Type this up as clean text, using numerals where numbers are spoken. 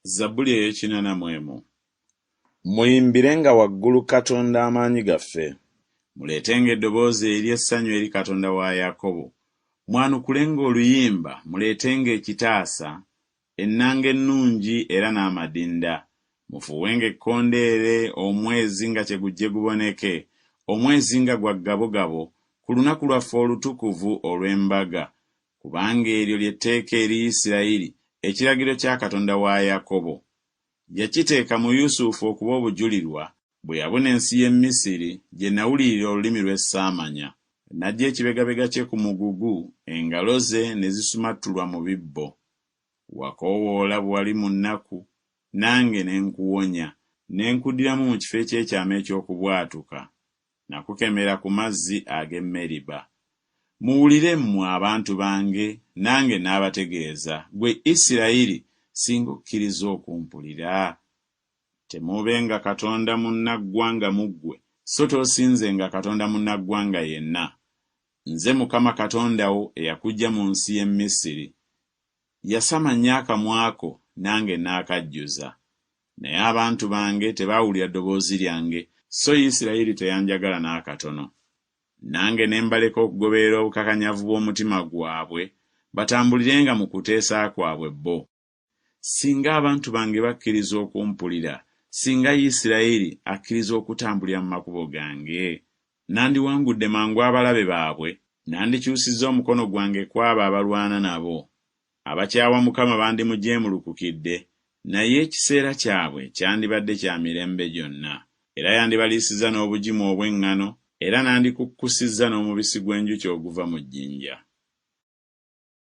Zabbuli ey'ekinana mu emu. Muyimbirenga waggulu Katonda amaanyi gaffe. Muleetenga eddoboozi ery'essanyu eri Katonda wa Yakobo. Mwanukulenga oluyimba, muleetenga ekitaasa, ennanga ennungi era n'amadinda. Mufuuwenga ekkondeere omwezi nga kye gujje guboneke, omwezi nga gwa ggabogabo, ku lunaku lwaffe olutukuvu olw'embaga. Kubanga eryo ly'etteeka eri Isirayiri, ekiragiro kya Katonda wa Yakobo. Yakiteeka mu Yusufu okuba obujulirwa, bwe yabuna ensi y'e Misiri, gye nawulirira olulimi lwe saamanya. N'aggya ekibegabega kye ku mugugu, engalo ze ne zisumattulwa mu bibbo. Wakoowoola bwe wali mu nnaku, nange ne nkuwonya, ne nkuddiramu mu kifo eky'ekyama eky'okubwatuka. Nakukemera ku mazzi ag'e Meriba. Muwulire mmwe abantu bange, nange n'abategeeza, ggwe Isirayiri, singa okkiriza okumpulira. Temuubenga Katonda munnaggwanga mu ggwe, so toosinzenga Katonda munnaggwanga yenna. Nze Mukama Katonda wo eyakuggya mu nsi y'e Misiri. Yasama nnyo akamwa ko, nange n'akajjuza. Naye abantu bange tebaawulira ddoboozi lyange, so Isirayiri teyanjagala n'akatono. Nange ne mbaleka okugoberera obukakanyavu bw'omutima gwabwe, batambulirenga mu kuteesa kwabwe bo. Singa abantu bange bakkiriza okumpulira, singa Isirayiri akkiriza okutambulira mu makubo gange, nandiwangudde mangu abalabe baabwe, nandikyusizza omukono gwange kwabo abalwana nabo. Abakyawa Mukama bandimujeemulukukidde, naye ekiseera kyabwe kyandibadde kya mirembe gyonna. Era yandibaliisizza n'obugimu obw'eŋŋano, era nandikukkusizza n'omubisi gw'enjuki oguva mu jjinja.